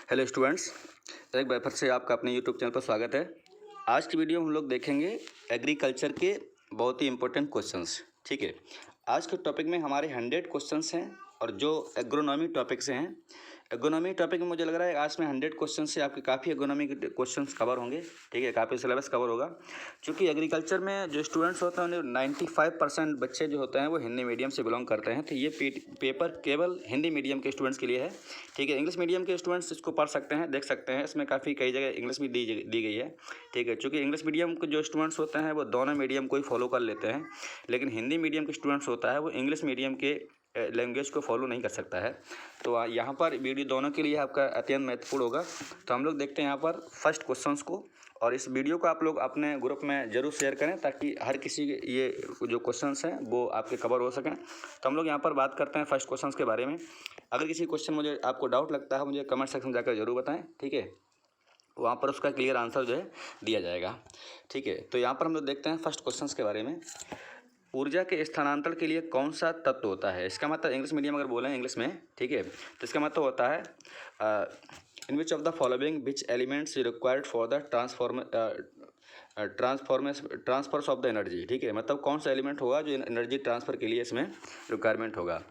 Hello students, एक बार फिर से आपका अपने यूट्यूब चैनल पर स्वागत है। आज की वीडियो में हम लोग देखेंगे एग्रीकल्चर के बहुत ही इंपॉर्टेंट क्वेश्चंस। ठीक है, आज के टॉपिक में हमारे 100 क्वेश्चंस हैं और जो एग्रोनॉमी टॉपिक से हैं। एग्रोनॉमी टॉपिक में मुझे लग रहा है आज में 100 क्वेश्चन से आपके काफ़ी एग्रोनॉमी के क्वेश्चंस कवर होंगे। ठीक है, काफ़ी सिलेबस कवर होगा, क्योंकि एग्रीकल्चर में जो स्टूडेंट्स होते हैं 95% बच्चे जो होते हैं वो हिंदी मीडियम से बिलोंग करते हैं। तो ये पेपर केवल हिंदी मीडियम के स्टूडेंट्स के लिए है। ठीक है, इंग्लिश मीडियम के स्टूडेंट्स इसको पढ़ सकते हैं, देख सकते हैं। इसमें काफ़ी कई जगह इंग्लिश भी दी गई है। ठीक है, चूँकि इंग्लिश मीडियम के जो स्टूडेंट्स होते हैं वो दोनों मीडियम को ही फॉलो कर लेते हैं, लेकिन हिंदी मीडियम के स्टूडेंट्स होता है वो इंग्लिश मीडियम के लैंग्वेज को फॉलो नहीं कर सकता है। तो यहाँ पर वीडियो दोनों के लिए आपका अत्यंत महत्वपूर्ण होगा। तो हम लोग देखते हैं यहाँ पर फर्स्ट क्वेश्चंस को, और इस वीडियो को आप लोग अपने ग्रुप में ज़रूर शेयर करें ताकि हर किसी के ये जो क्वेश्चंस हैं वो आपके कवर हो सकें। तो हम लोग यहाँ पर बात करते हैं फर्स्ट क्वेश्चंस के बारे में। अगर किसी क्वेश्चन मुझे आपको डाउट लगता है मुझे कमेंट सेक्शन में जाकर जरूर बताएं। ठीक है, वहाँ पर उसका क्लियर आंसर जो है दिया जाएगा। ठीक है, तो यहाँ पर हम लोग देखते हैं फर्स्ट क्वेश्चंस के बारे में। ऊर्जा के स्थानांतरण के लिए कौन सा तत्व होता है? इसका मतलब इंग्लिश मीडियम अगर बोलें इंग्लिश में, ठीक है, तो इसका मतलब होता है in which of the following which elements required for the transfers of the energy. ठीक है, मतलब कौन सा एलिमेंट होगा जो एनर्जी ट्रांसफ़र के लिए इसमें रिक्वायरमेंट होगा।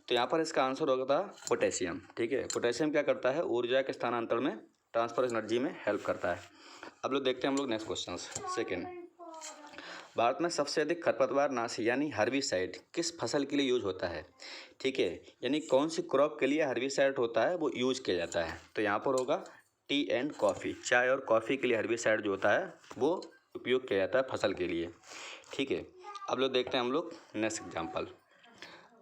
तो यहाँ पर इसका आंसर होगा पोटेशियम। ठीक है, पोटेशियम क्या करता है? ऊर्जा के स्थानांतरण में, ट्रांसफर एनर्जी में हेल्प करता है। अब लोग देखते हैं हम लोग नेक्स्ट क्वेश्चन सेकेंड। भारत में सबसे अधिक खरपतवार नाशी यानी हर्बिसाइड किस फसल के लिए यूज होता है? ठीक है, यानी कौन सी क्रॉप के लिए हर्बिसाइड होता है वो यूज किया जाता है? तो यहाँ पर होगा टी एंड कॉफ़ी। चाय और कॉफ़ी के लिए हर्बिसाइड जो होता है वो उपयोग किया जाता है फसल के लिए। ठीक है, अब लोग देखते हैं हम लोग नेक्स्ट एग्जाम्पल।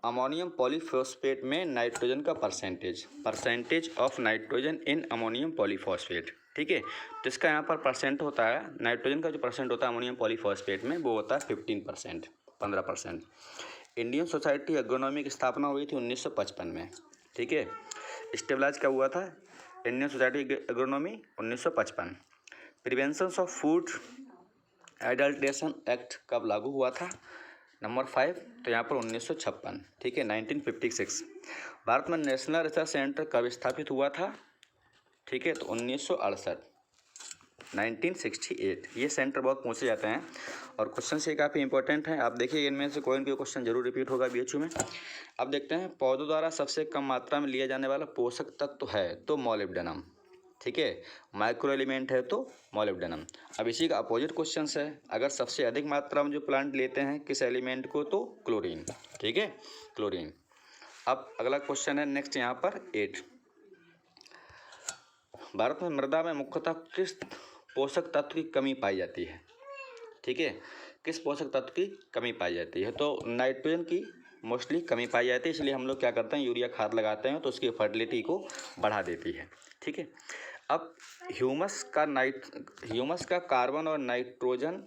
अमोनियम पॉलीफॉस्फेट में नाइट्रोजन का percentage of nitrogen in ammonium polyphosphate. ठीक है, तो इसका यहाँ पर परसेंट होता है, नाइट्रोजन का जो परसेंट होता है अमोनियम पॉलीफॉस्फेट में वो होता है 15%, 15%। इंडियन सोसाइटी एग्रोनॉमी की स्थापना हुई थी 1955 में। ठीक है, स्टेबलाइज कब हुआ था Indian society agronomy? 1955। Prevention of food adulteration act कब लागू हुआ था? नंबर 5, तो यहाँ पर 1956। ठीक है, 1956। भारत में नेशनल रिसर्च सेंटर कब स्थापित हुआ था? ठीक है, तो 1968, 1968। ये सेंटर बहुत पूछे जाते हैं और क्वेश्चन से काफ़ी इंपॉर्टेंट है। आप देखिए इनमें से कोई ना कोई क्वेश्चन जरूर रिपीट होगा बीएचयू में। अब देखते हैं पौधों द्वारा सबसे कम मात्रा में लिया जाने वाला पोषक तत्व है तो मॉलिब्डेनम। ठीक है, माइक्रो एलिमेंट है तो मॉलिब्डेनम। अब इसी का अपोजिट क्वेश्चन है, अगर सबसे अधिक मात्रा में जो प्लांट लेते हैं किस एलिमेंट को, तो क्लोरीन। ठीक है, क्लोरीन। अब अगला क्वेश्चन है नेक्स्ट यहाँ पर 8। भारत में मृदा में मुख्यतः किस पोषक तत्व की कमी पाई जाती है? ठीक है, किस पोषक तत्व की कमी पाई जाती है? तो नाइट्रोजन की मोस्टली कमी पाई जाती है, इसलिए हम लोग क्या करते हैं, यूरिया खाद लगाते हैं तो उसकी फर्टिलिटी को बढ़ा देती है। ठीक है, अब ह्यूमस का कार्बन और नाइट्रोजन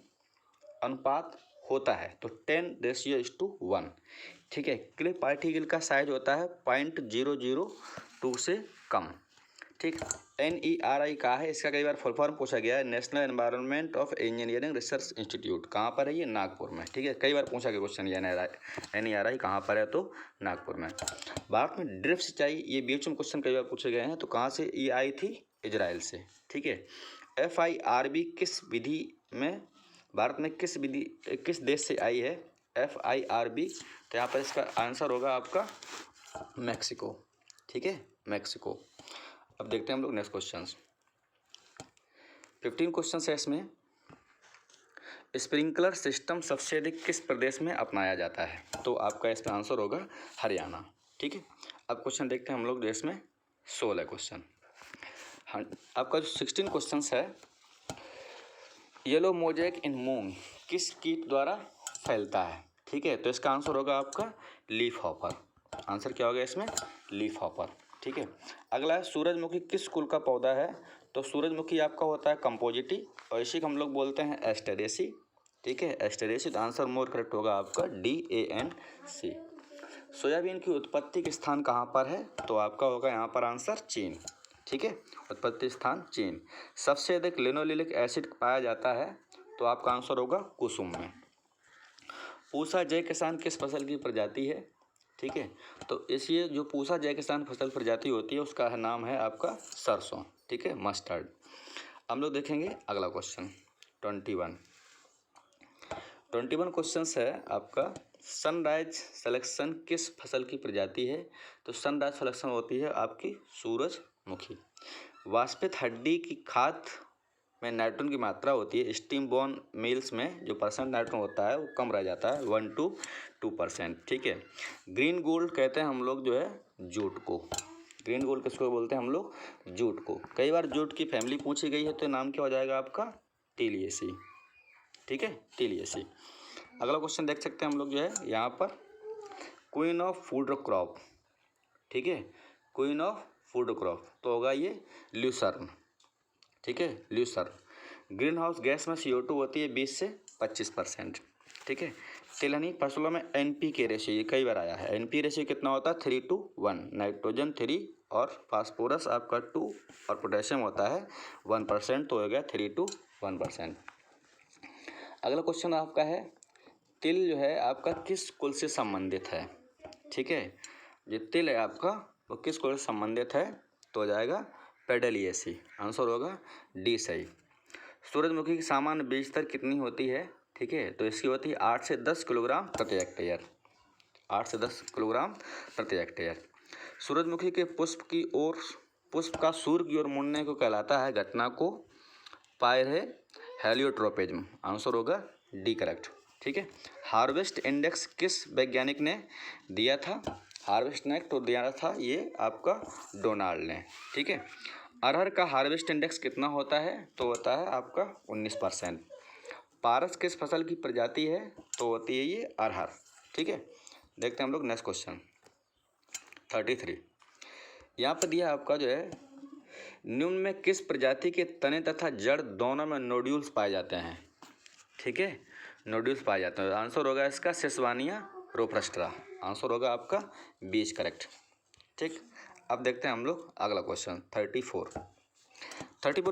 अनुपात होता है तो 10:1। ठीक है, क्ले पार्टिकल का साइज होता है 0.002 से कम। ठीक, NERI कहाँ है? इसका कई बार फुल फॉर्म पूछा गया है, national environment of engineering research institute. कहाँ पर है ये? नागपुर में। ठीक है, कई बार पूछा गया क्वेश्चन ये NERI कहाँ पर है, तो नागपुर में। भारत में ड्रिप सिंचाई, ये बीच में क्वेश्चन कई बार पूछे गए हैं, तो कहाँ से ये आई थी? इजराइल से। ठीक है, FIRB किस विधि में, भारत में किस देश से आई है FIRB? तो यहाँ पर इसका आंसर होगा आपका मैक्सिको। ठीक है, मैक्सिको। अब देखते हैं हम लोग नेक्स्ट क्वेश्चन। 15 क्वेश्चन है इसमें। स्प्रिंकलर सिस्टम सबसे अधिक किस प्रदेश में अपनाया जाता है? तो आपका इसका आंसर होगा हरियाणा। ठीक है, अब क्वेश्चन देखते हैं हम लोग इसमें 16 क्वेश्चन। हाँ, आपका जो 16 क्वेश्चन है, येलो मोजेक इन मूंग किस कीट द्वारा फैलता है? ठीक है, तो इसका आंसर होगा आपका लीफ हॉपर। आंसर क्या होगा इसमें? Leaf hopper. ठीक है, अगला है सूरजमुखी किस कुल का पौधा है? तो सूरजमुखी आपका होता है कंपोजिटी और इसी को हम लोग बोलते हैं एस्टेरेसी। ठीक है, एस्टेरेसी। तो आंसर मोर करेक्ट होगा आपका DANC। सोयाबीन की उत्पत्ति के स्थान कहाँ पर है? तो आपका होगा यहाँ पर आंसर चीन। ठीक है, उत्पत्ति स्थान चीन। सबसे अधिक लिनोलेनिक एसिड पाया जाता है, तो आपका आंसर होगा कुसुम में। पूसा जय किसान किस फसल की प्रजाति है? ठीक है। तो इसलिए जो पूसा जय किसान फसल प्रजाति होती है उसका नाम है आपका सरसों, ठीक है, मस्टर्ड। हम लोग देखेंगे अगला क्वेश्चन 21 क्वेश्चन है आपका, सनराइज सिलेक्शन किस फसल की प्रजाति है? तो सनराइज सिलेक्शन होती है आपकी सूरजमुखी। वाष्पित हड्डी की खाद में नाइट्रोजन की मात्रा होती है, स्टीम बोन मिल्स में जो परसेंट नाइट्रोजन होता है वो कम रह जाता है 1 to 2%, ठीक है। ग्रीन गोल्ड कहते हैं हम लोग जो है जूट को, ग्रीन गोल्ड किसको बोलते हैं हम लोग? जूट को। कई बार जूट की फैमिली पूछी गई है तो नाम क्या हो जाएगा आपका? टिलियेसी, ठीक है, टिलियेसी। अगला क्वेश्चन देख सकते हैं हम लोग जो है यहाँ पर, क्वीन ऑफ फूड क्रॉप, ठीक है, क्वीन ऑफ फूड क्रॉप तो होगा ये ल्यूसर्न, ठीक है, ल्यूसर्न। ग्रीन हाउस गैस में CO2 होती है 20 से 25%, ठीक है। तिलहनी फसलों में NPK रेशियो, ये कई बार आया है, NPK रेशियो कितना होता है? 3:1, नाइट्रोजन 3 और फास्फोरस आपका 2 और पोटेशियम होता है 1%, तो हो गया 3:1%। अगला क्वेश्चन आपका है, तिल जो है आपका किस कुल से संबंधित है? ठीक है, जो तिल है आपका वो किस कुल से संबंधित है? तो हो जाएगा पेडलिएसी, आंसर होगा डी सही। सूरजमुखी की सामान्य बीज दर कितनी होती है? ठीक है, तो इसकी होती है 8 से 10 किलोग्राम प्रति हेक्टेयर, 8 से 10 किलोग्राम प्रति हेक्टेयर। सूरजमुखी के पुष्प का सूर्य की ओर मुड़ने को कहलाता है घटना को हेलियोट्रोपिज्म, आंसर होगा डी करेक्ट, ठीक है। हार्वेस्ट इंडेक्स किस वैज्ञानिक ने दिया था? हार्वेस्ट इंडेक्स तो दिया था ये आपका डोनाल्ड ने, ठीक है। अरहर का हार्वेस्ट इंडेक्स कितना होता है? तो होता है आपका 19%। पारस किस फसल की प्रजाति है? तो होती है ये अरहर, ठीक है। देखते हैं हम लोग नेक्स्ट क्वेश्चन 33। यहाँ पर दिया आपका जो है, निम्न में किस प्रजाति के तने तथा जड़ दोनों में नोड्यूल्स पाए जाते हैं? ठीक है, नोड्यूल्स पाए जाते हैं। आंसर होगा इसका सेसवानिया रोफ्रस्ट्रा, आंसर होगा आपका बीज करेक्ट, ठीक। अब देखते हैं हम लोग अगला क्वेश्चन 34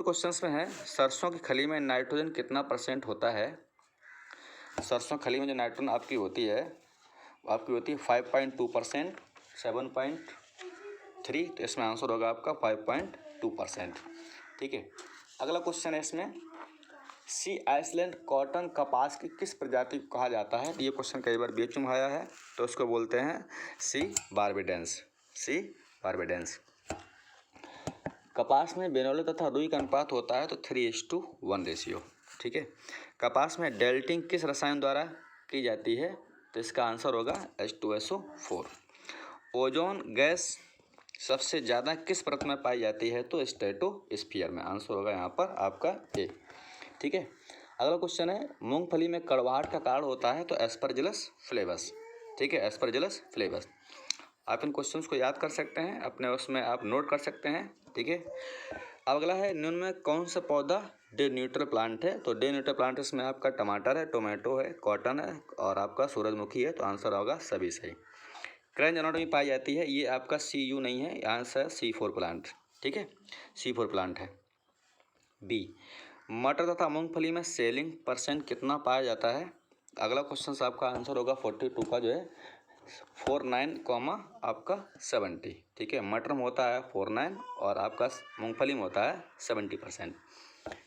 क्वेश्चन में है, सरसों की खली में नाइट्रोजन कितना % होता है? सरसों खली में जो नाइट्रोजन आपकी होती है 5.2%, 7.3, तो इसमें आंसर होगा आपका 5.2%, ठीक है। अगला क्वेश्चन है इसमें, सी आइसलैंड कॉटन कपास की किस प्रजाति को कहा जाता है? ये क्वेश्चन कई बार बीच में आया है, तो उसको बोलते हैं सी बारबेडेंस, सी बारबेडेंस। कपास में बेनोले तथा रुई का अनुपात होता है तो 3:1 रेशियो, ठीक है। कपास में डेल्टिंग किस रसायन द्वारा की जाती है? तो इसका आंसर होगा H2SO4। ओजोन गैस सबसे ज़्यादा किस परत में पाई जाती है? तो स्ट्रेटोस्फीयर में, आंसर होगा यहाँ पर आपका ए, ठीक है। अगला क्वेश्चन है, मूंगफली में कड़वाहट का कारण होता है? तो एस्परजिलस फ्लेवस, ठीक है, एस्परजिलस फ्लेवस। आप इन क्वेश्चंस को याद कर सकते हैं, अपने उसमें आप नोट कर सकते हैं, ठीक है। अब अगला है, निम्न में कौन सा पौधा डे न्यूट्रल प्लांट है? तो डे न्यूट्रल प्लांट इसमें आपका टमाटर है, टोमेटो है, कॉटन है और आपका सूरजमुखी है, तो आंसर होगा सभी सही। क्रंच एनाटोमी पाई जाती है, ये आपका CU नहीं है, आंसर C4 प्लांट, ठीक है, C4 प्लांट है। बी, मटर तथा मूंगफली में सेलिंग % कितना पाया जाता है? अगला क्वेश्चन आपका आंसर होगा 42 का जो है 49, आपका 70, ठीक है। मटर में होता है 49 और आपका मूंगफली में होता है 70%,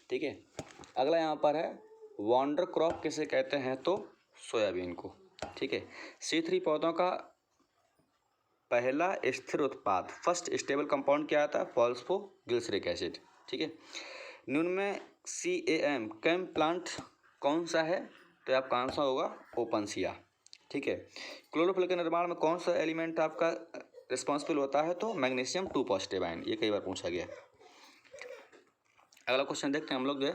ठीक है। अगला यहाँ पर है, वॉन्डर क्रॉप किसे कहते हैं? तो सोयाबीन को, ठीक है। C3 पौधों का पहला स्थिर उत्पाद, फर्स्ट स्टेबल कंपाउंड क्या आता है? फॉस्फोग्लिसरिक एसिड, ठीक है। निम्न में CAM कैम प्लांट कौन सा है? तो आपका आंसर होगा ओपनसिया, ठीक है। क्लोरोफिल के निर्माण में कौन सा एलिमेंट आपका रिस्पॉन्सिबल होता है? तो मैग्नीशियम 2 पॉजिटिव आयन, ये कई बार पूछा गया। अगला क्वेश्चन देखते हैं हम लोग जो है,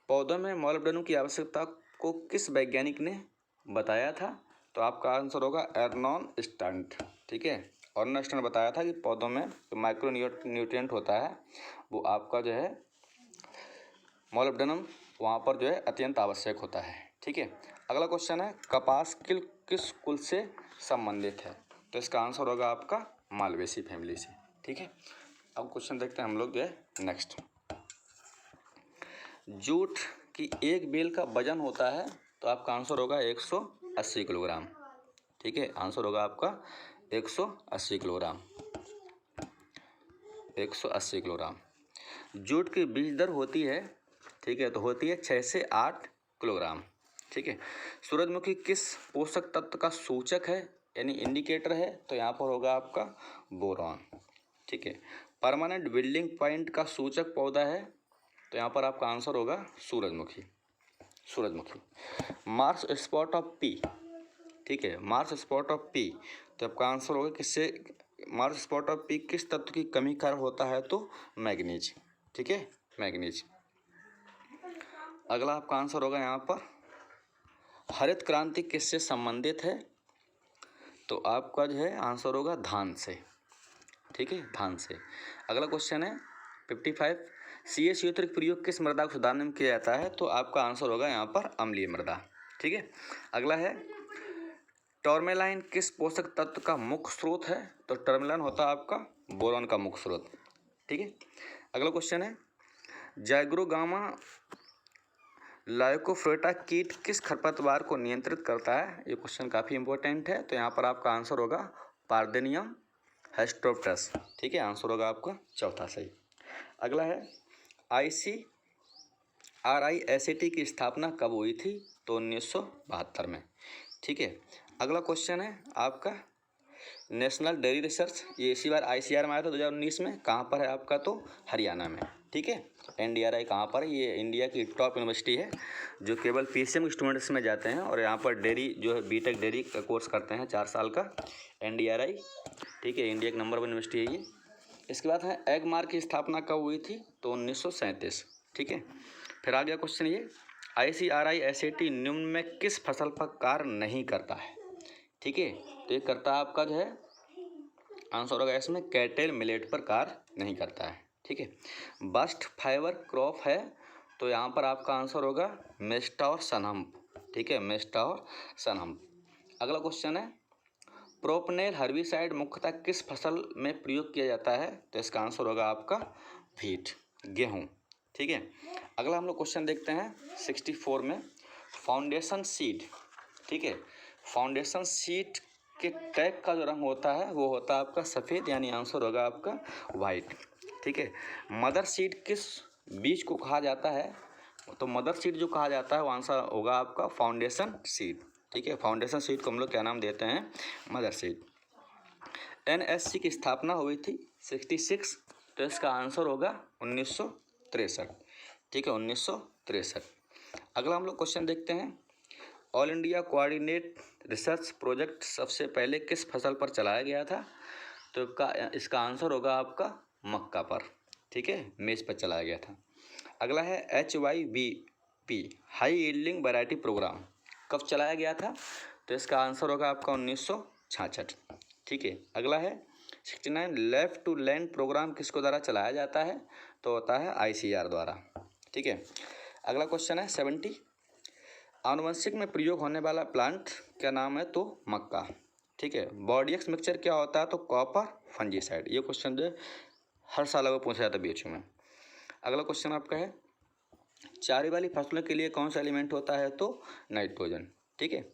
पौधों में मॉलिब्डेनम की आवश्यकता को किस वैज्ञानिक ने बताया था? तो आपका आंसर होगा एर्नॉन स्टंट, ठीक है। एर्नॉन स्टंट बताया था कि पौधों में जो माइक्रो न्यूट्रिएंट होता है वो आपका जो है मॉलिब्डेनम वहाँ पर जो है अत्यंत आवश्यक होता है, ठीक है। अगला क्वेश्चन है, कपास किस कुल से संबंधित है? तो इसका आंसर होगा आपका मालवेसी फैमिली से, ठीक है। अब क्वेश्चन देखते हैं हम लोग जो है नेक्स्ट, जूट की एक बेल का वजन होता है? तो आपका आंसर होगा 180 किलोग्राम, ठीक है, आंसर होगा आपका 180 किलोग्राम, 180 किलोग्राम। जूट की बीज दर होती है, ठीक है, तो होती है 6 से 8 किलोग्राम। ठीक है, सूरजमुखी किस पोषक तत्व का सूचक है यानी इंडिकेटर है, तो यहाँ पर होगा आपका बोरॉन। ठीक है, परमानेंट बिल्डिंग पॉइंट का सूचक पौधा है, तो यहाँ पर आपका आंसर होगा सूरजमुखी, सूरजमुखी। मार्स स्पॉट ऑफ पी, ठीक है, मार्स स्पॉट ऑफ पी, तो आपका आंसर होगा किससे, मार्स स्पॉट ऑफ पी किस तत्व की कमी कारण होता है, तो मैग्नीज। ठीक है, मैग्नीज। अगला आपका आंसर होगा यहाँ पर हरित क्रांति किससे संबंधित है, तो आपका जो है आंसर होगा धान से। ठीक है, धान से। अगला क्वेश्चन है 55, CA सूत्र का प्रयोग किस मृदा को सुधारने में किया जाता है, तो आपका आंसर होगा यहाँ पर अम्लीय मृदा। ठीक है, अगला है टॉर्मेलाइन किस पोषक तत्व का मुख्य स्रोत है, तो टॉर्मेलाइन होता है आपका बोरॉन का मुख्य स्रोत। ठीक है, अगला क्वेश्चन है जाइग्रोगामा लाइकोफ्लोटा कीट किस खरपतवार को नियंत्रित करता है, ये क्वेश्चन काफ़ी इंपॉर्टेंट है, तो यहाँ पर आपका आंसर होगा पार्देनियम हेस्ट्रोप्टस। ठीक है, आंसर होगा आपका चौथा सही। अगला है ICRI-SAT की स्थापना कब हुई थी, तो 1972 में। ठीक है, अगला क्वेश्चन है आपका नेशनल डेयरी रिसर्च, ये इसी बार ICR में आया था 2019 में, कहाँ पर है आपका, तो हरियाणा में। ठीक है, NDRI कहाँ पर है, ये इंडिया की टॉप यूनिवर्सिटी है जो केवल PCM स्टूडेंट्स में जाते हैं और यहाँ पर डेयरी जो है BTech डेयरी का कोर्स करते हैं 4 साल का, NDRI। ठीक है, इंडिया की नंबर 1 यूनिवर्सिटी है ये। इसके बाद है एग मार्क की स्थापना कब हुई थी, तो 1937। ठीक है, फिर आ गया क्वेश्चन ये ICRI-SAT निम्न में किस फसल पर कार्य नहीं करता है। ठीक है, तो ये करता है आपका जो है आंसर होगा इसमें कैटेल मिलेट पर कार्य नहीं करता है। ठीक है, बस्ट फाइबर क्रॉप है, तो यहाँ पर आपका आंसर होगा मेस्टा और सनहम्प। ठीक है, मेस्टा और सनहम्प। अगला क्वेश्चन है प्रोपनेल हर्बिसाइड मुख्यतः किस फसल में प्रयोग किया जाता है, तो इसका आंसर होगा आपका व्हीट, गेहूँ। ठीक है, अगला हम लोग क्वेश्चन देखते हैं 64 में फाउंडेशन सीड। ठीक है, फाउंडेशन सीड के टैग का जो रंग होता है वो होता है आपका सफ़ेद, यानी आंसर होगा आपका वाइट। ठीक है, मदर सीड किस बीज को कहा जाता है, तो मदर सीड जो कहा जाता है वो आंसर होगा आपका फाउंडेशन सीड। ठीक है, फाउंडेशन सीड को हम लोग क्या नाम देते हैं, मदर सीड। NSC की स्थापना हुई थी 66, तो इसका आंसर होगा 1963। ठीक है, 1963। अगला हम लोग क्वेश्चन देखते हैं all India coordinate research project सबसे पहले किस फसल पर चलाया गया था, तो इसका आंसर होगा आपका मक्का पर। ठीक है, मेज पर चलाया गया था। अगला है HYVP high yielding variety program कब चलाया गया था, तो इसका आंसर होगा आपका 1966। ठीक है, अगला है 69 लेफ्ट टू लैंड प्रोग्राम किसको द्वारा चलाया जाता है, तो होता है ICR द्वारा। ठीक है, अगला क्वेश्चन है 70 आनुवंशिक में प्रयोग होने वाला प्लांट क्या नाम है, तो मक्का। ठीक है, बॉडीएक्स मिक्सचर क्या होता है, तो कॉपर फंजीसाइड। ये क्वेश्चन जो हर साल अगर पूछा जाता है BHU में। अगला क्वेश्चन आपका है चारे वाली फसलों के लिए कौन सा एलिमेंट होता है, तो नाइट्रोजन। ठीक है,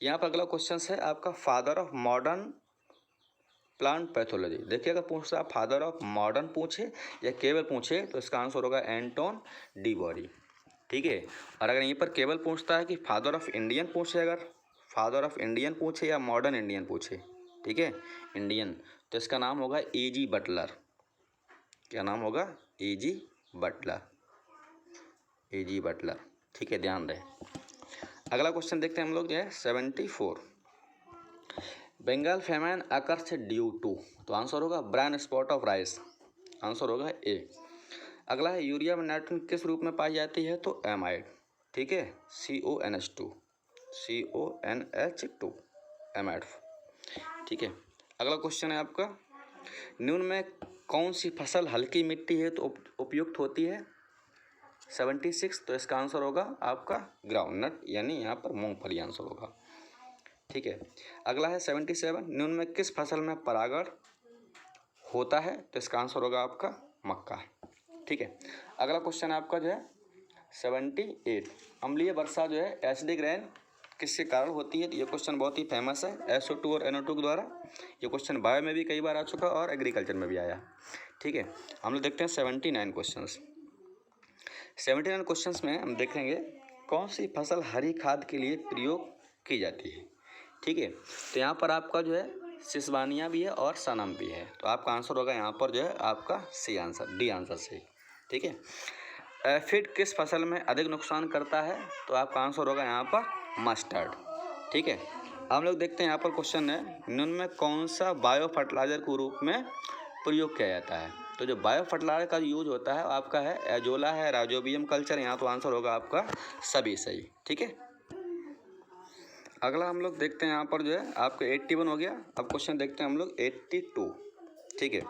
यहाँ पर अगला क्वेश्चन है आपका father of modern plant pathology. देखिए, अगर पूछ रहा फादर ऑफ मॉडर्न पूछे या केवल पूछे तो इसका आंसर होगा एंटोन डी बॉरी। ठीक है, और अगर यहीं पर केवल पूछता है कि फादर ऑफ इंडियन पूछे, अगर फादर ऑफ इंडियन पूछे या मॉडर्न इंडियन पूछे, ठीक है, इंडियन, तो इसका नाम होगा EG बटलर। क्या नाम होगा, EG बटलर, EG बटलर। ठीक है, ध्यान रहे। अगला क्वेश्चन देखते हैं हम लोग जो है 74 Bengal famine occurs due to, तो आंसर होगा brown spot of rice, answer होगा A। अगला है यूरिया में नाइट्रोजन किस रूप में पाई जाती है, तो एमाइड। ठीक है, CONH2 एमाइड। ठीक है, अगला क्वेश्चन है आपका निम्न में कौन सी फसल हल्की मिट्टी है तो उपयुक्त होती है, 76, तो इसका आंसर होगा आपका ग्राउंडनट, यानी यहाँ पर मूंगफली आंसर होगा। ठीक है, अगला है 77 निम्न में किस फसल में परागण होता है, तो इसका आंसर होगा आपका मक्का। ठीक है, अगला क्वेश्चन आपका जो है 78 अम्लीय वर्षा जो है एसिडिक रेन किसके कारण होती है? ये क्वेश्चन बहुत ही फेमस है SO2 और NO2 के द्वारा। ये क्वेश्चन बायो में भी कई बार आ चुका और एग्रीकल्चर में भी आया। ठीक है, हम लोग देखते हैं 79 क्वेश्चंस। 79 क्वेश्चंस में हम देखेंगे कौन सी फसल हरी खाद के लिए प्रयोग की जाती है। ठीक है, तो यहाँ पर आपका जो है सिसवानिया भी है और सनम भी है, तो आपका आंसर होगा यहाँ पर जो है आपका सी आंसर, डी आंसर सही। ठीक है, एफिड किस फसल में अधिक नुकसान करता है? तो आपका आंसर होगा यहाँ पर मस्टर्ड। ठीक है, हम लोग देखते हैं यहाँ पर क्वेश्चन है निम्न में कौन सा बायो फर्टिलाइजर के रूप में प्रयोग किया जाता है? तो जो बायो फर्टिलाइजर का यूज होता है आपका है एजोला है, राइजोबियम कल्चर, यहाँ तो आंसर होगा आपका सभी सही। ठीक है, अगला हम लोग देखते हैं यहाँ पर जो है आपका 81 हो गया। अब क्वेश्चन देखते हैं हम लोग 82। ठीक है,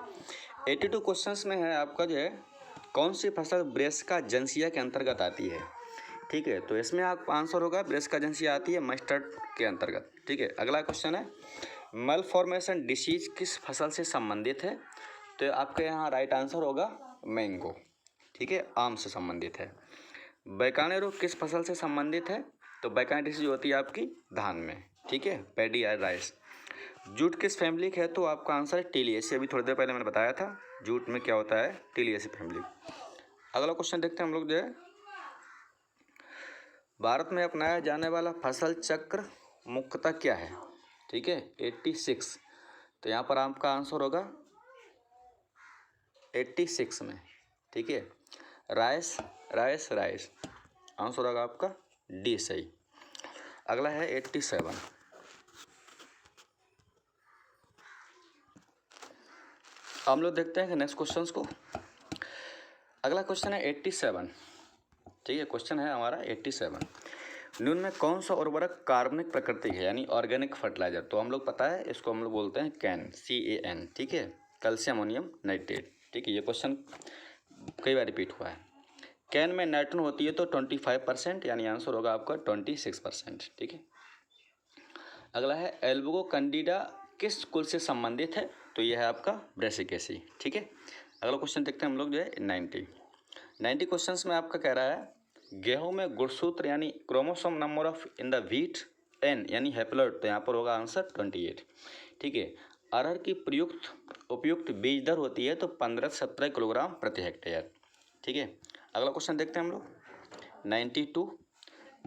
82 क्वेश्चंस में है आपका जो है कौन सी फसल ब्रेसिका जंसिया के अंतर्गत आती है? ठीक है, तो इसमें आपका आंसर होगा ब्रेसिका जंसिया आती है मस्टर्ड के अंतर्गत। ठीक है, अगला क्वेश्चन है मलफॉर्मेशन डिसीज किस फसल से संबंधित है? तो आपके यहाँ राइट आंसर होगा मैंगो। ठीक है, आम से संबंधित है। बैकाने रोग किस फसल से संबंधित है? तो बैकाने डिसीज होती है आपकी धान में। ठीक है, पैडी या राइस। जूट किस फैमिली का है? तो आपका आंसर है टिलियेसी। अभी थोड़ी देर पहले मैंने बताया था जूट में क्या होता है, टिलियेसी फैमिली। अगला क्वेश्चन देखते हैं हम लोग जो है भारत में अपनाया जाने वाला फसल चक्र मुख्यतः क्या है? ठीक है, 86। तो यहाँ पर आपका आंसर होगा 86 में। ठीक है, राइस राइस राइस, आंसर होगा आपका डी सही। अगला है 87। हम लोग देखते हैं नेक्स्ट क्वेश्चंस को। अगला क्वेश्चन है 87। ठीक है, क्वेश्चन है हमारा 87। निम्न में कौन सा उर्वरक कार्बनिक प्रकृति है यानी ऑर्गेनिक फर्टिलाइजर? तो हम लोग पता है इसको हम लोग बोलते हैं कैन, CAN। ठीक है, कैल्शियम अमोनियम नाइट्रेट। ठीक है, ये क्वेश्चन कई बार रिपीट हुआ है। कैन में नाइट्रोजन होती है तो 25%, यानी आंसर होगा आपका 26%। ठीक है, अगला है एल्बुगो कैंडिडा किस कुल से संबंधित है? तो यह है आपका ब्रेसिकेसी। ठीक है, अगला क्वेश्चन देखते हैं हम लोग जो है 90 क्वेश्चंस में आपका कह रहा है गेहूं में गुणसूत्र यानी chromosome number of in the wheat N यानी हैप्लॉइड, तो यहाँ पर होगा आंसर 28। ठीक है, अरहर की उपयुक्त बीज दर होती है तो 15 से 17 किलोग्राम प्रति हेक्टेयर। ठीक है, अगला क्वेश्चन देखते हैं हम लोग 92।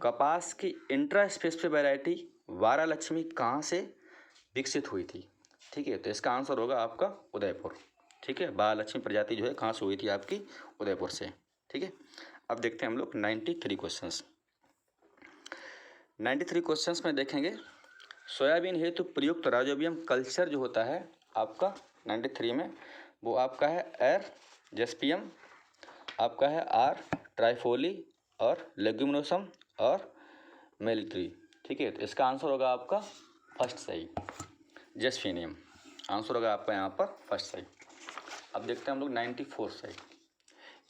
कपास की इंट्रा स्पेसिफिक वैरायटी वारालक्ष्मी कहाँ से विकसित हुई थी? ठीक है, तो इसका आंसर होगा आपका उदयपुर। ठीक है, वारालक्ष्मी प्रजाति जो है कहाँ से हुई थी आपकी? उदयपुर से। ठीक है, अब देखते हैं हम लोग 93 क्वेश्चंस। 93 क्वेश्चंस में देखेंगे सोयाबीन हेतु प्रयुक्त राइजोबियम कल्चर जो होता है आपका 93 में, वो आपका है एर जेस्पियम, आपका है आर ट्राइफोली और लेग्यूमिनोसम और मेलिट्री। ठीक है, तो इसका आंसर होगा आपका फर्स्ट सही, जेस्फिनियम। आंसर होगा आपका यहाँ पर फर्स्ट सही। अब देखते हैं हम लोग 94 सही।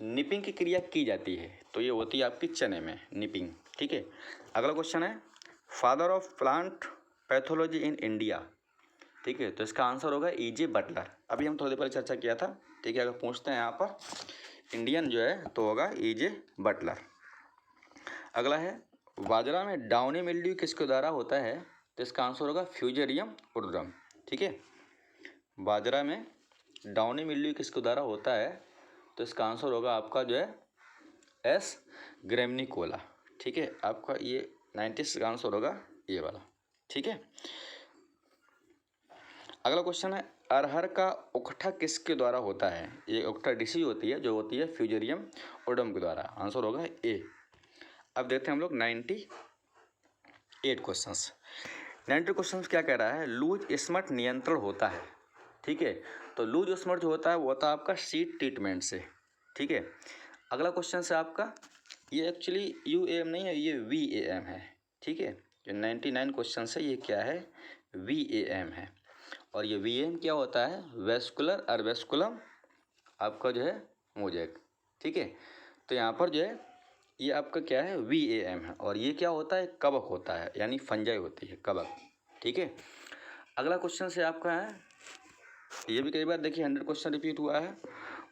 निपिंग की क्रिया की जाती है तो ये होती है आपकी चने में निपिंग। ठीक है, अगला क्वेश्चन है father of plant pathology in India. ठीक है, तो इसका आंसर होगा E.J. बटलर। अभी हम थोड़ी देर पहले चर्चा किया था। ठीक है, अगर पूछते हैं यहाँ पर इंडियन जो है तो होगा E.J. बटलर। अगला है बाजरा में डाउनी मिल्ड्यू किसके द्वारा होता है? तो इसका आंसर होगा फ्यूजेरियम उर्ड्रम। ठीक है, बाजरा में डाउनी मिल्ड्यू किसके द्वारा होता है? तो इसका आंसर होगा आपका जो है S. ग्रेमनिकोला। ठीक है, आपका ये 96 का आंसर होगा ये वाला। ठीक है, अगला क्वेश्चन है अरहर का उकठा किसके द्वारा होता है? ये उकठा डिसीज होती है जो होती है फ्यूजेरियम ओडम के द्वारा। आंसर होगा A। अब देखते हैं हम लोग 98 क्वेश्चंस। 90 क्वेश्चंस क्या कह रहा है? लूज स्मट नियंत्रण होता है। ठीक है, तो लूज स्मट जो होता है वो होता है आपका सीड ट्रीटमेंट से। ठीक है, अगला क्वेश्चन से आपका ये एक्चुअली UAM नहीं है, ये VAM है। ठीक है, जो 99 क्वेश्चन है ये क्या है? VAM है। और ये VAM क्या होता है? वेस्कुलर अर्वेस्कुलम आपका जो है मोजेक। ठीक है, तो यहाँ पर जो है ये आपका क्या है? VAM है। और ये क्या होता है? कवक होता है, यानी फंजाई होती है कवक। ठीक है, अगला क्वेश्चन से आपका है ये भी कई बार देखिए 100 क्वेश्चन रिपीट हुआ है।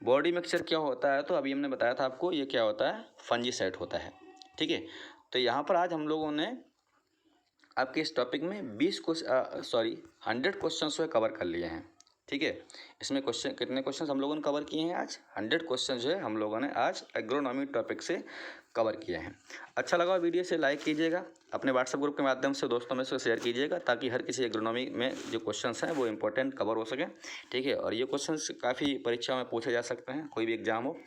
बॉडी मिक्सचर क्या होता है? तो अभी हमने बताया था आपको ये क्या होता है? फंजीसाइड होता है। ठीक है, तो यहाँ पर आज हम लोगों ने आपके इस टॉपिक में 100 क्वेश्चन जो है कवर कर लिए हैं। ठीक है, इसमें कितने क्वेश्चन हम लोगों ने कवर किए हैं आज? 100 क्वेश्चन जो है हम लोगों ने आज एग्रोनॉमी टॉपिक से कवर किए हैं। अच्छा लगा वीडियो से लाइक कीजिएगा, अपने व्हाट्सएप ग्रुप के माध्यम से दोस्तों में से शेयर कीजिएगा, ताकि हर किसी एग्रोनॉमी में जो क्वेश्चंस हैं वो इंपॉर्टेंट कवर हो सके। ठीक है, और ये क्वेश्चंस काफ़ी परीक्षा में पूछे जा सकते हैं, कोई भी एग्जाम हो।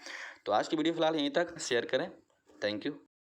तो आज की वीडियो फिलहाल यहीं तक, शेयर करें। Thank you.